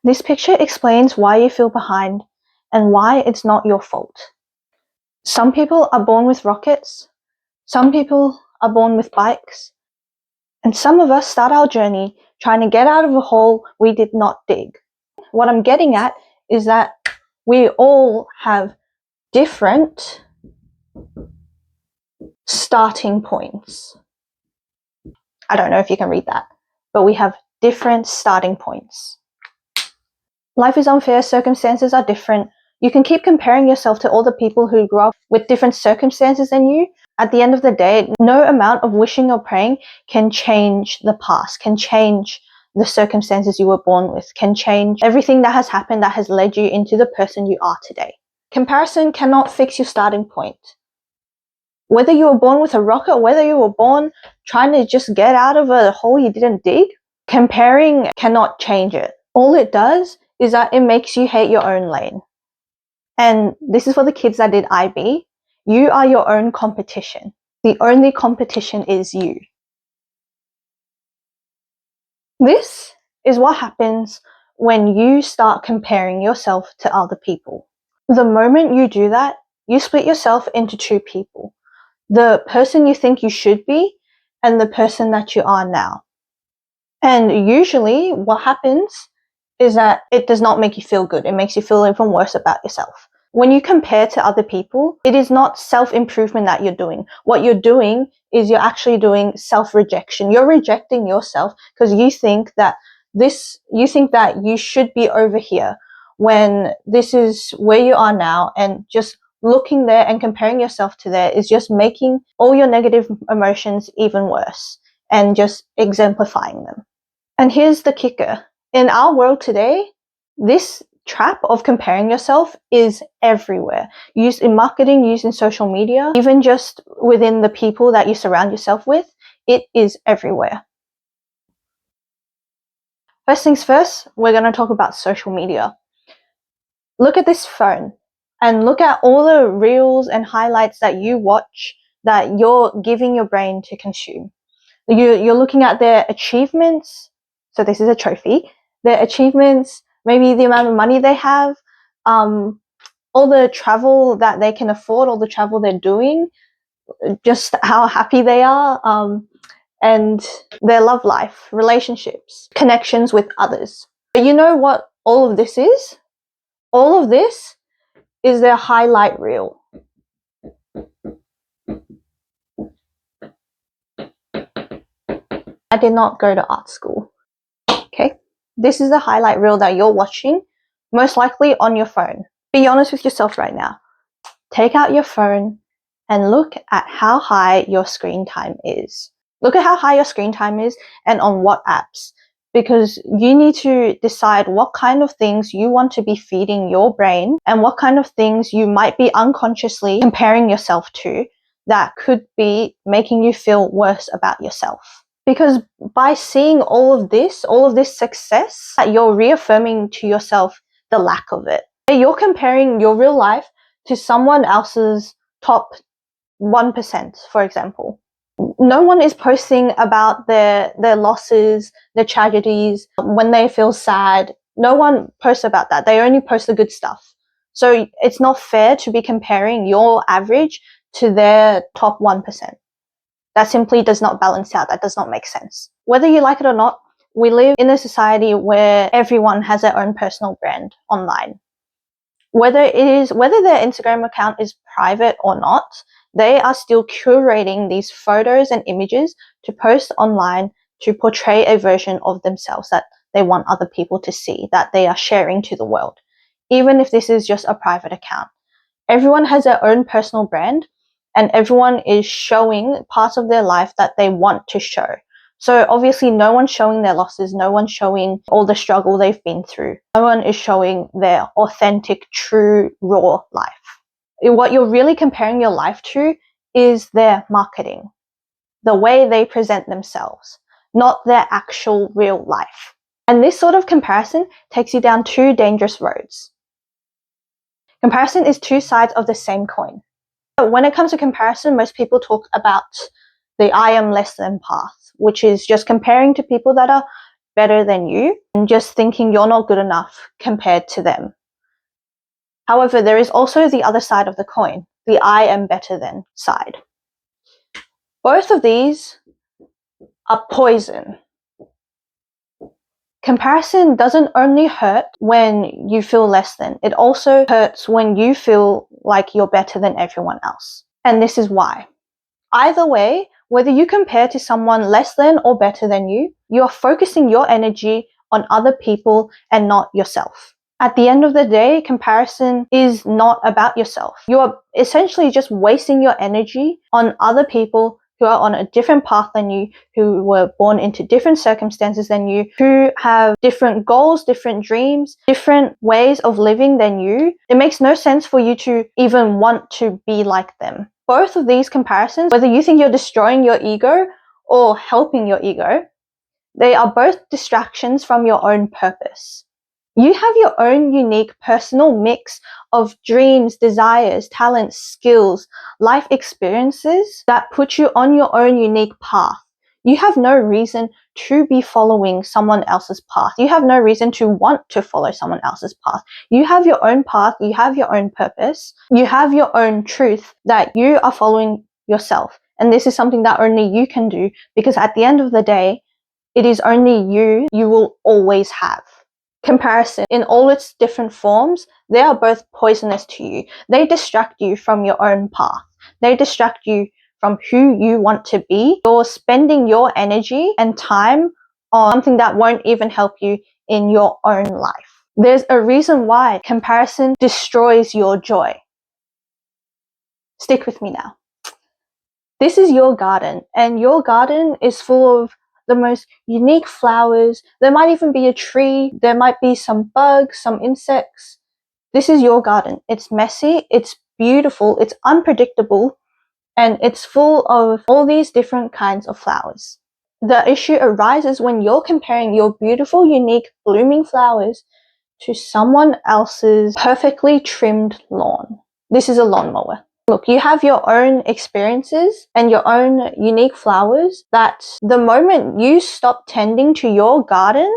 This picture explains why you feel behind and why it's not your fault. Some people are born with rockets, some people are born with bikes, and some of us start our journey trying to get out of a hole we did not dig. What I'm getting at is that we all have different starting points. I don't know if you can read that, but we have different starting points. Life is unfair, circumstances are different. You can keep comparing yourself to all the people who grew up with different circumstances than you. At the end of the day, no amount of wishing or praying can change the past, can change the circumstances you were born with, can change everything that has happened that has led you into the person you are today. Comparison cannot fix your starting point. Whether you were born with a rocket or whether you were born trying to just get out of a hole you didn't dig, comparing cannot change it. All it does is that it makes you hate your own lane. And this is for the kids that did IB. You are your own competition. The only competition is you. This is what happens when you start comparing yourself to other people. The moment you do that, you split yourself into two people. The person you think you should be and the person that you are now. And usually what happens is that it does not make you feel good. It makes you feel even worse about yourself. When you compare to other people, it is not self-improvement that you're doing. What you're doing is you're actually doing self-rejection. You're rejecting yourself because you think that you should be over here when this is where you are now, and just looking there and comparing yourself to there is just making all your negative emotions even worse and just exemplifying them. And here's the kicker. In our world today, this trap of comparing yourself is everywhere. Used in marketing, used in social media, even just within the people that you surround yourself with, it is everywhere. First things first, we're going to talk about social media. Look at this phone and look at all the reels and highlights that you watch that you're giving your brain to consume. You're looking at their achievements. So this is a trophy. Their achievements, maybe the amount of money they have, all the travel that they can afford, all the travel they're doing, just how happy they are, and their love life, relationships, connections with others. But you know what all of this is? All of this is their highlight reel. I did not go to art school. Okay, this is the highlight reel that you're watching, most likely on your phone. Be honest with yourself right now. Take out your phone and look at how high your screen time is. Look at how high your screen time is and on what apps, because you need to decide what kind of things you want to be feeding your brain and what kind of things you might be unconsciously comparing yourself to that could be making you feel worse about yourself. Because by seeing all of this success, you're reaffirming to yourself the lack of it. You're comparing your real life to someone else's top 1%, for example. No one is posting about their losses, their tragedies, when they feel sad. No one posts about that. They only post the good stuff. So it's not fair to be comparing your average to their top 1%. That simply does not balance out. That does not make sense. Whether you like it or not, we live in a society where everyone has their own personal brand online. Whether their Instagram account is private or not, they are still curating these photos and images to post online to portray a version of themselves that they want other people to see, that they are sharing to the world. Even if this is just a private account. Everyone has their own personal brand, and everyone is showing parts of their life that they want to show. So obviously no one's showing their losses, no one's showing all the struggle they've been through. No one is showing their authentic, true, raw life. What you're really comparing your life to is their marketing, the way they present themselves, not their actual real life. And this sort of comparison takes you down two dangerous roads. Comparison is two sides of the same coin. When it comes to comparison, most people talk about the I am less than path, which is just comparing to people that are better than you and just thinking you're not good enough compared to them. However, there is also the other side of the coin, the I am better than side. Both of these are poison. Comparison doesn't only hurt when you feel less than, it also hurts when you feel like you're better than everyone else. And this is why. Either way, whether you compare to someone less than or better than you, you are focusing your energy on other people and not yourself. At the end of the day, comparison is not about yourself. You are essentially just wasting your energy on other people who are on a different path than you, who were born into different circumstances than you, who have different goals, different dreams, different ways of living than you. It makes no sense for you to even want to be like them. Both of these comparisons, whether you think you're destroying your ego or helping your ego, they are both distractions from your own purpose. You have your own unique personal mix of dreams, desires, talents, skills, life experiences that put you on your own unique path. You have no reason to be following someone else's path. You have no reason to want to follow someone else's path. You have your own path. You have your own purpose. You have your own truth that you are following yourself. And this is something that only you can do, because at the end of the day, it is only you will always have. Comparison in all its different forms, they are both poisonous to you. They distract you from your own path. They distract you from who you want to be. You're spending your energy and time on something that won't even help you in your own life. There's a reason why comparison destroys your joy. Stick with me now. This is your garden, and your garden is full of the most unique flowers. There might even be a tree. There might be some bugs, some insects. This is your garden. It's messy, it's beautiful, it's unpredictable, and it's full of all these different kinds of flowers. The issue arises when you're comparing your beautiful, unique, blooming flowers to someone else's perfectly trimmed lawn. This is a lawnmower. Look, you have your own experiences and your own unique flowers that the moment you stop tending to your garden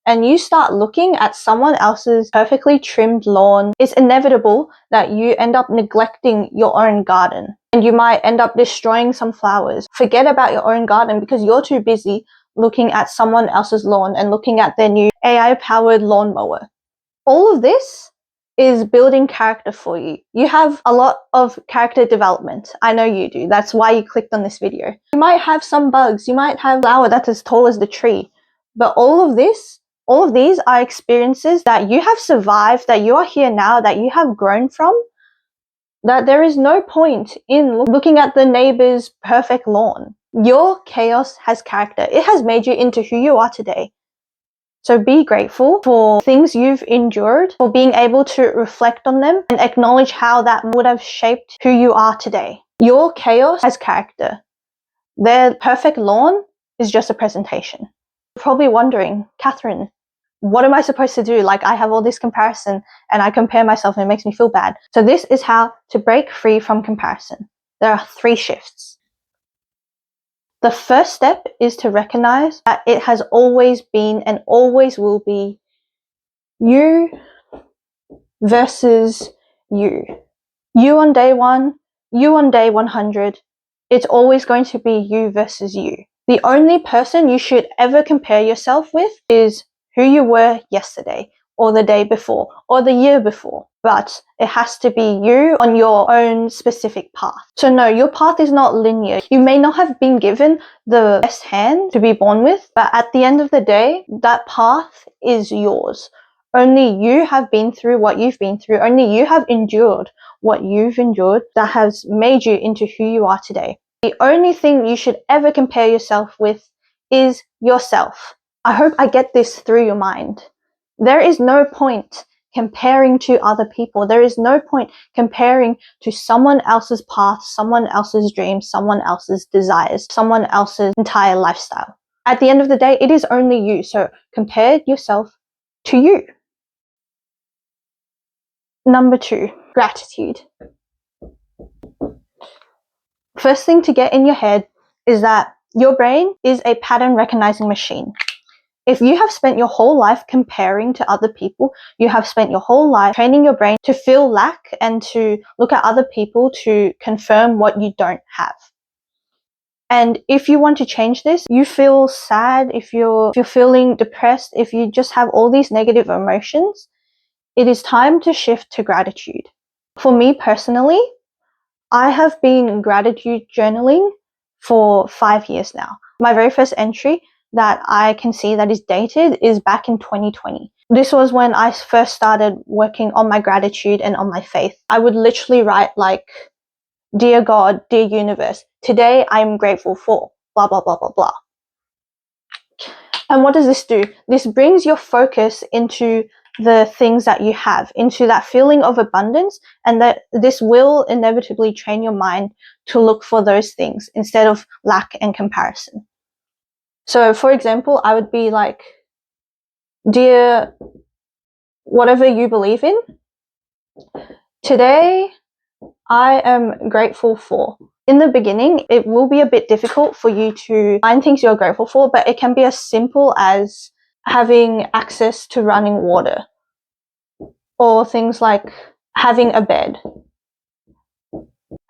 and you start looking at someone else's perfectly trimmed lawn, it's inevitable that you end up neglecting your own garden. And you might end up destroying some flowers. Forget about your own garden because you're too busy looking at someone else's lawn and looking at their new AI-powered lawnmower. All of this is building character for you. You have a lot of character development. I know you do. That's why you clicked on this video. You might have some bugs. You might have a flower that's as tall as the tree. But all of these are experiences that you have survived, that you are here now, that you have grown from, that there is no point in looking at the neighbor's perfect lawn. Your chaos has character. It has made you into who you are today. So be grateful for things you've endured, for being able to reflect on them and acknowledge how that would have shaped who you are today. Your chaos has character. Their perfect lawn is just a presentation. You're probably wondering, Catherine, what am I supposed to do? Like, I have all this comparison and I compare myself and it makes me feel bad. So this is how to break free from comparison. There are 3 shifts. The first step is to recognize that it has always been and always will be you versus you. You on day 1, you on day 100. It's always going to be you versus you. The only person you should ever compare yourself with is who you were yesterday, or the day before, or the year before. But it has to be you on your own specific path. So no, your path is not linear. You may not have been given the best hand to be born with, but at the end of the day, that path is yours. Only you have been through what you've been through. Only you have endured what you've endured that has made you into who you are today. The only thing you should ever compare yourself with is yourself. I hope I get this through your mind. There is no point comparing to other people. There is no point comparing to someone else's path, someone else's dreams, someone else's desires, someone else's entire lifestyle. At the end of the day, it is only you. So compare yourself to you. Number 2, gratitude. First thing to get in your head is that your brain is a pattern recognizing machine. If you have spent your whole life comparing to other people, you have spent your whole life training your brain to feel lack and to look at other people to confirm what you don't have. And if you want to change this, you feel sad, if you're feeling depressed, if you just have all these negative emotions, it is time to shift to gratitude. For me personally, I have been gratitude journaling for 5 years now. My very first entry that I can see that is dated is back in 2020. This was when I first started working on my gratitude and on my faith. I would literally write like, "Dear God, dear universe, today I'm grateful for blah, blah, blah, blah, blah." And what does this do? This brings your focus into the things that you have, into that feeling of abundance, and that this will inevitably train your mind to look for those things instead of lack and comparison. So for example, I would be like, "Dear whatever you believe in, today I am grateful for." In the beginning, it will be a bit difficult for you to find things you're grateful for, but it can be as simple as having access to running water, or things like having a bed.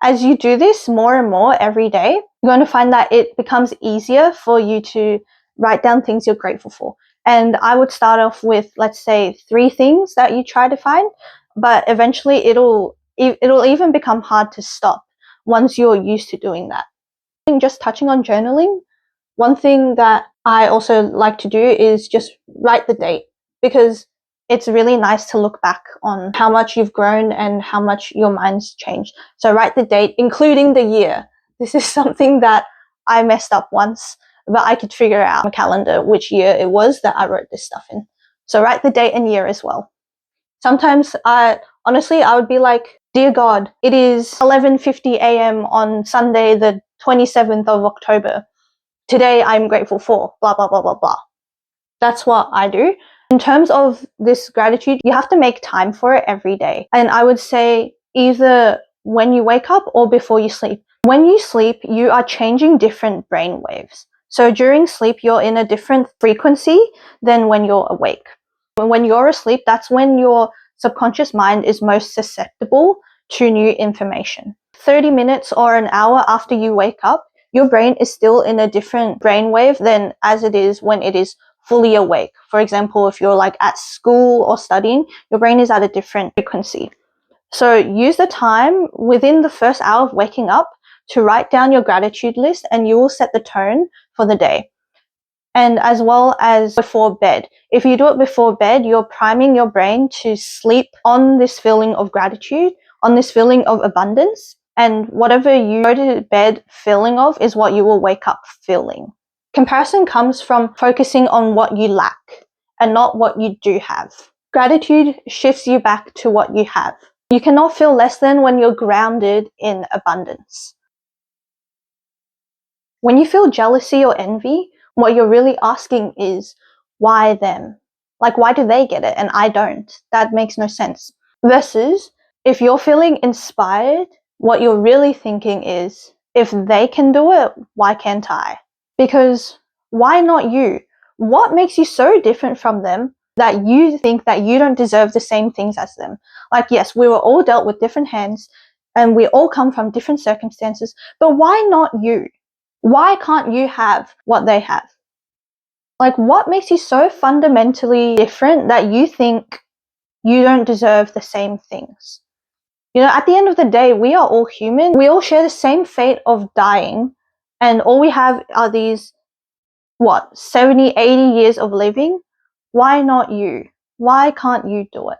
As you do this more and more every day, you're going to find that it becomes easier for you to write down things you're grateful for. And I would start off with, let's say, 3 things that you try to find, but eventually it'll even become hard to stop once you're used to doing that. Just touching on journaling, one thing that I also like to do is just write the date, because it's really nice to look back on how much you've grown and how much your mind's changed. So write the date, including the year. This is something that I messed up once, but I could figure out on my calendar which year it was that I wrote this stuff in. So write the date and year as well. Sometimes I would be like, "Dear God, it is 11:50 a.m. on Sunday, the 27th of October. Today I'm grateful for blah, blah, blah, blah, blah." That's what I do. In terms of this gratitude, you have to make time for it every day. And I would say either when you wake up or before you sleep. When you sleep, you are changing different brain waves. So during sleep, you're in a different frequency than when you're awake. When you're asleep, that's when your subconscious mind is most susceptible to new information. 30 minutes or an hour after you wake up, your brain is still in a different brainwave than as it is when it is fully awake. For example, if you're like at school or studying, your brain is at a different frequency. So use the time within the first hour of waking up to write down your gratitude list, and you will set the tone for the day. And as well as before bed. If you do it before bed, you're priming your brain to sleep on this feeling of gratitude, on this feeling of abundance. And whatever you go to bed feeling of is what you will wake up feeling. Comparison comes from focusing on what you lack and not what you do have. Gratitude shifts you back to what you have. You cannot feel less than when you're grounded in abundance. When you feel jealousy or envy, what you're really asking is, why them? Like, why do they get it and I don't? That makes no sense. Versus, if you're feeling inspired, what you're really thinking is, if they can do it, why can't I? Because why not you? What makes you so different from them that you think that you don't deserve the same things as them? Like, yes, we were all dealt with different hands and we all come from different circumstances, but why not you? Why can't you have what they have? Like, what makes you so fundamentally different that you think you don't deserve the same things? You know, at the end of the day, we are all human. We all share the same fate of dying, and all we have are these, 70, 80 years of living? Why not you? Why can't you do it?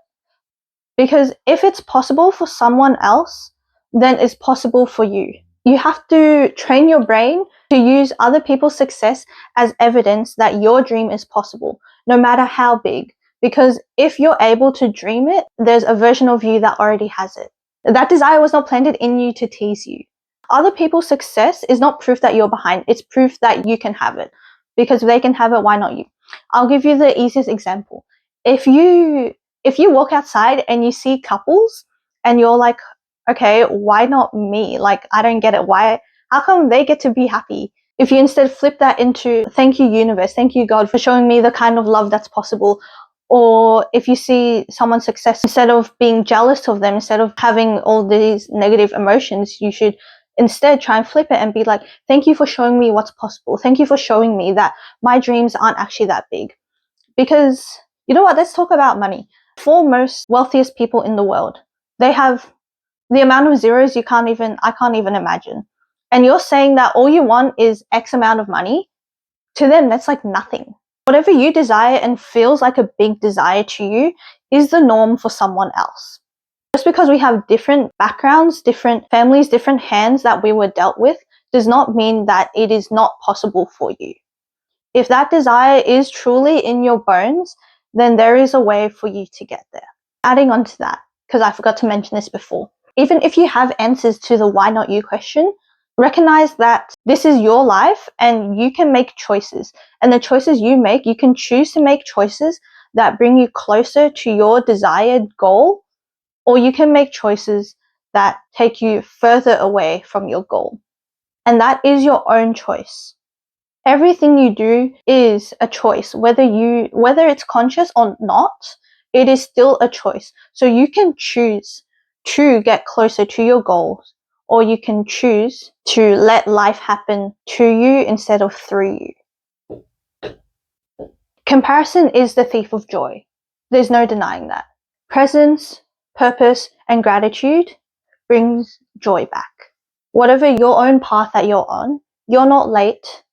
Because if it's possible for someone else, then it's possible for you. You have to train your brain to use other people's success as evidence that your dream is possible, no matter how big. Because if you're able to dream it, there's a version of you that already has it. That desire was not planted in you to tease you. Other people's success is not proof that you're behind. It's proof that you can have it. Because if they can have it, why not you? I'll give you the easiest example. If you walk outside and you see couples and you're like, okay, why not me? Like, I don't get it. How come they get to be happy If you instead flip that into, thank you universe, thank you God for showing me the kind of love that's possible. Or if you see someone's success, instead of being jealous of them, instead of having all these negative emotions, you should instead try and flip it and be like, thank you for showing me what's possible. Thank you for showing me that my dreams aren't actually that big. Because, you know what, let's talk about money. For most wealthiest people in the world, they have the amount of zeros I can't even imagine. And you're saying that all you want is X amount of money. To them, that's like nothing. Whatever you desire and feels like a big desire to you is the norm for someone else. Just because we have different backgrounds, different families, different hands that we were dealt with, does not mean that it is not possible for you. If that desire is truly in your bones, then there is a way for you to get there. Adding on to that, because I forgot to mention this before, even if you have answers to the why not you question, recognize that this is your life and you can make choices. And the choices you make, you can choose to make choices that bring you closer to your desired goal, or you can make choices that take you further away from your goal. And that is your own choice. Everything you do is a choice, whether it's conscious or not, it is still a choice. So you can choose to get closer to your goals, or you can choose to let life happen to you instead of through you. Comparison is the thief of joy. There's no denying that. Presence, purpose, and gratitude brings joy back. Whatever your own path that you're on, you're not late.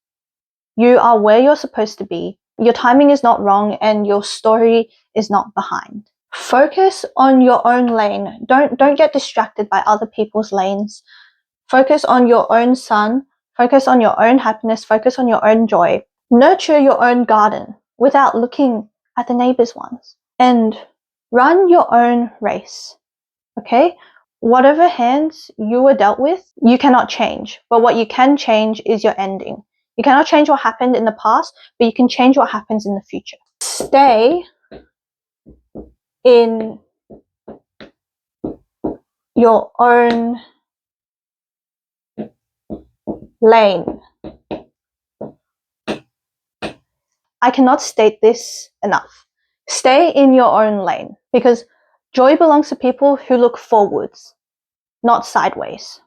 You are where you're supposed to be. Your timing is not wrong and your story is not behind. Focus on your own lane. Don't get distracted by other people's lanes. Focus on your own sun. Focus on your own happiness. Focus on your own joy. Nurture your own garden without looking at the neighbor's ones. And run your own race. Okay? Whatever hands you were dealt with, you cannot change. But what you can change is your ending. You cannot change what happened in the past, but you can change what happens in the future. Stay in your own lane. I cannot state this enough. Stay in your own lane, because joy belongs to people who look forwards, not sideways.